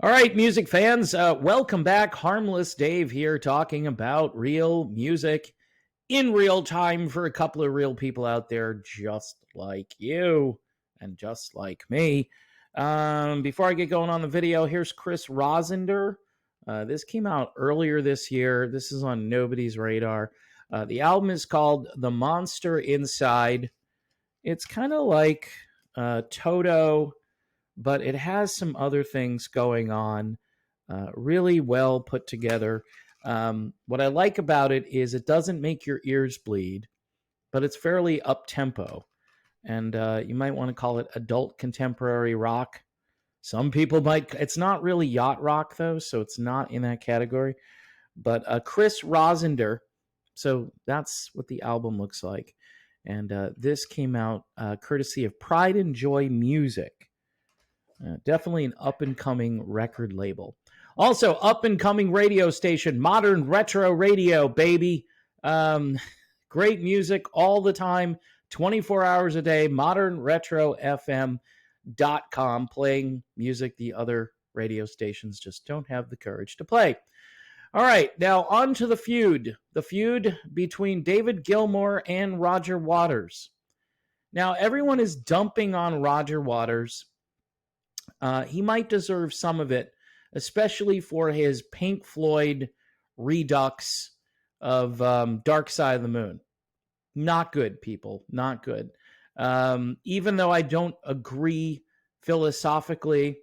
All right, music fans, welcome back. Harmless Dave here talking about real music in real time for a couple of real people out there just like you and just like me. Before I get going on the video, here's Chris Rosender. This came out earlier this year. This is on nobody's radar. The album is called The Monster Inside. It's kind of like Toto, but it has some other things going on. Really well put together. What I like about it is it doesn't make your ears bleed, but it's fairly up tempo. And you might want to call it adult contemporary rock. Some people might, it's not really yacht rock though, so it's not in that category. But Chris Rosender, so that's what the album looks like. And this came out courtesy of Pride and Joy Music. Definitely an up-and-coming record label. Also, up-and-coming radio station, Modern Retro Radio, baby. Great music all the time, 24 hours a day, modernretrofm.com, playing music the other radio stations just don't have the courage to play. All right, now on to the feud. The feud between David Gilmour and Roger Waters. Now, everyone is dumping on Roger Waters. He might deserve some of it, especially for his Pink Floyd redux of Dark Side of the Moon. Not good, people. Not good. Even though I don't agree philosophically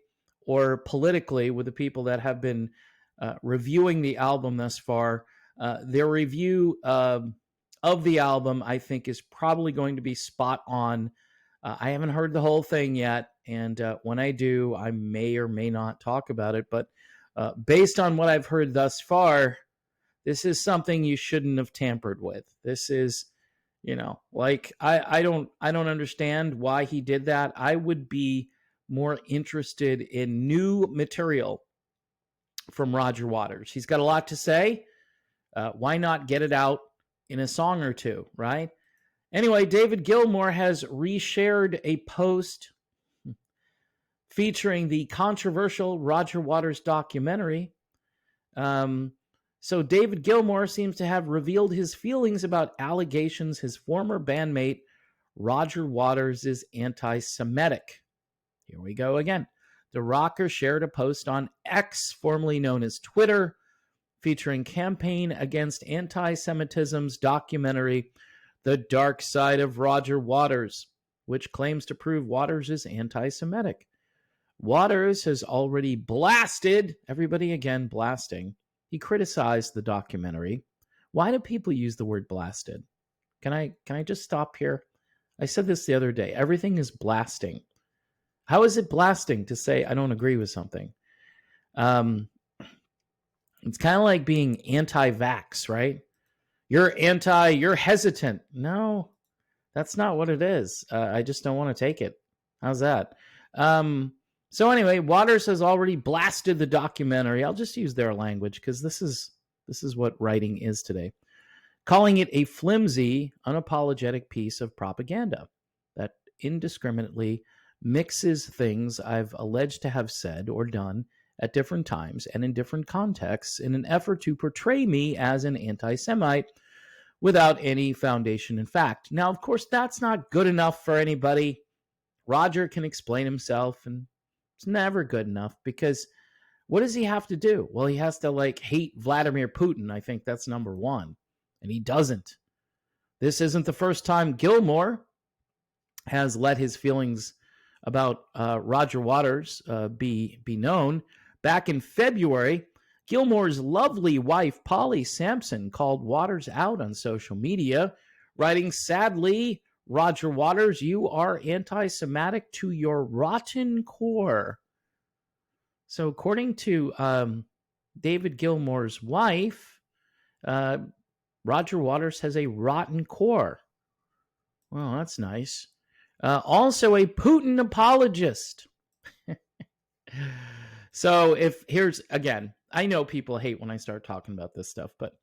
or politically with the people that have been reviewing the album thus far, their review of the album, I think, is probably going to be spot on. I haven't heard the whole thing yet, and when I do, I may or may not talk about it. But based on what I've heard thus far, this is something you shouldn't have tampered with. This is, like I don't understand why he did that. I would be more interested in new material from Roger Waters. He's got a lot to say. Why not get it out in a song or two, right? Anyway, David Gilmour has reshared a post featuring the controversial Roger Waters documentary. So David Gilmour seems to have revealed his feelings about allegations his former bandmate Roger Waters is anti-Semitic. Here we go again. The rocker shared a post on X, formerly known as Twitter, featuring Campaign Against Anti-Semitism's documentary The Dark Side of Roger Waters, which claims to prove Waters is anti-Semitic. Waters has already blasted, everybody again blasting. He criticized the documentary. Why do people use the word blasted? Can I just stop here? I said this the other day. Everything is blasting. How is it blasting to say I don't agree with something? It's kind of like being anti-vax, right? You're hesitant. No, that's not what it is. I just don't want to take it. How's that? So anyway, Waters has already blasted the documentary. I'll just use their language because this is what writing is today. Calling it a flimsy, unapologetic piece of propaganda that indiscriminately mixes things I've alleged to have said or done at different times and in different contexts in an effort to portray me as an anti-Semite without any foundation in fact. Now, of course, that's not good enough for anybody. Roger can explain himself, and it's never good enough because what does he have to do? Well, he has to hate Vladimir Putin. I think that's number one, and he doesn't. This isn't the first time Gilmour has let his feelings about Roger Waters be known. Back in February, Gilmour's lovely wife, Polly Sampson, called Waters out on social media, writing, "Sadly, Roger Waters, you are anti-Semitic to your rotten core." So according to David Gilmour's wife, Roger Waters has a rotten core. Well, that's nice. Also a Putin apologist. So here's, again, I know people hate when I start talking about this stuff, but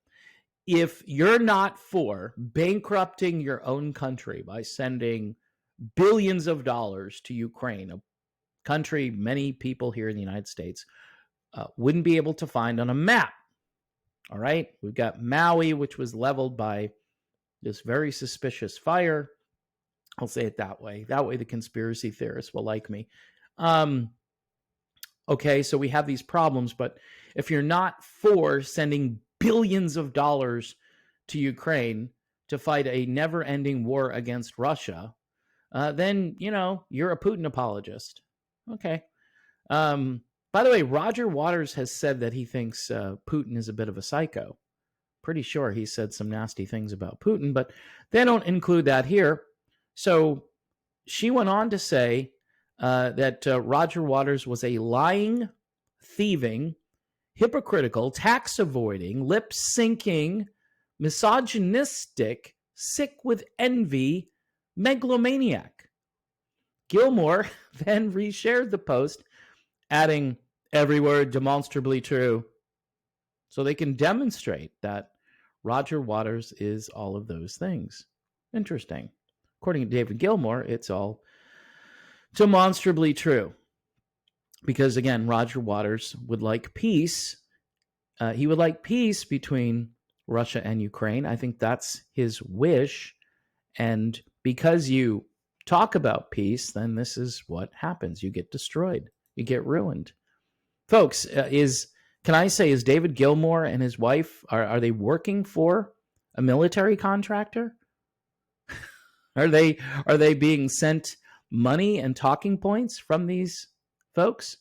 if you're not for bankrupting your own country by sending billions of dollars to Ukraine, a country many people here in the United States wouldn't be able to find on a map. All right. We've got Maui, which was leveled by this very suspicious fire. I'll say it that way. That way the conspiracy theorists will like me. Okay, so we have these problems, but if you're not for sending billions of dollars to Ukraine to fight a never-ending war against Russia, then, you're a Putin apologist. Okay. By the way, Roger Waters has said that he thinks Putin is a bit of a psycho. Pretty sure he said some nasty things about Putin, but they don't include that here. So she went on to say that Roger Waters was a lying, thieving, hypocritical, tax-avoiding, lip-syncing, misogynistic, sick with envy, megalomaniac. Gilmour then reshared the post, adding every word demonstrably true, so they can demonstrate that Roger Waters is all of those things. Interesting. According to David Gilmour, it's all demonstrably true. Because, again, Roger Waters would like peace. He would like peace between Russia and Ukraine. I think that's his wish. And because you talk about peace, then this is what happens. You get destroyed. You get ruined. Folks, can I say, is David Gilmour and his wife, are they working for a military contractor? Are they being sent money and talking points from these folks?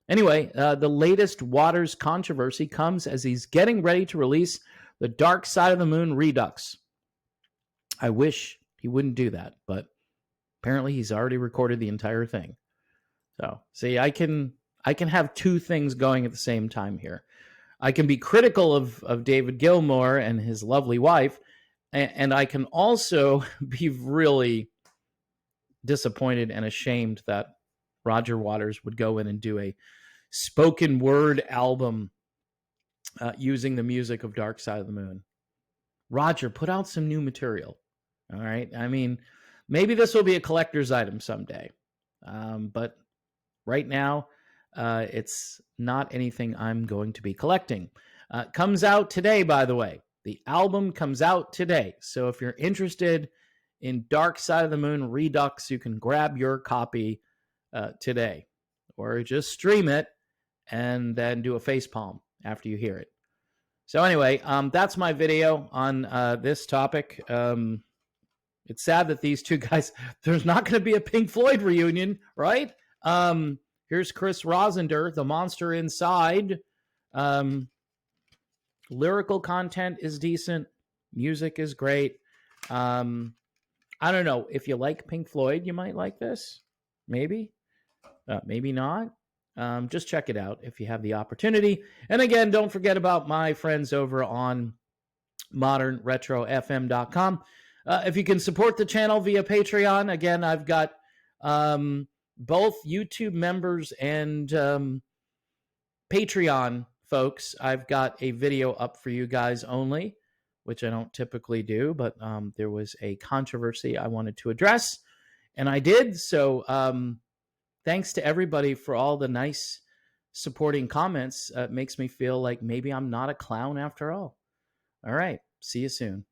Anyway, the latest Waters controversy comes as he's getting ready to release the Dark Side of the Moon Redux. I wish he wouldn't do that, but apparently he's already recorded the entire thing. So, see, I can have two things going at the same time here. I can be critical of David Gilmour and his lovely wife, and I can also be really disappointed and ashamed that Roger Waters would go in and do a spoken word album using the music of Dark Side of the Moon. Roger, put out some new material. All right. I mean, maybe this will be a collector's item someday. But right now, it's not anything I'm going to be collecting. Comes out today, by the way. The album comes out today. So if you're interested in Dark Side of the Moon Redux, you can grab your copy today. Or just stream it and then do a facepalm after you hear it. So anyway, that's my video on this topic. It's sad that these two guys, there's not going to be a Pink Floyd reunion, right? Here's Chris Rosender, the monster inside. Lyrical content is decent. Music is great. I don't know. If you like Pink Floyd, you might like this. Maybe. Maybe not. Just check it out if you have the opportunity. And again, don't forget about my friends over on modernretrofm.com. If you can support the channel via Patreon, again, I've got both YouTube members and Patreon folks. I've got a video up for you guys only, which I don't typically do, but there was a controversy I wanted to address, and I did. So thanks to everybody for all the nice supporting comments. It makes me feel like maybe I'm not a clown after all. All right. See you soon.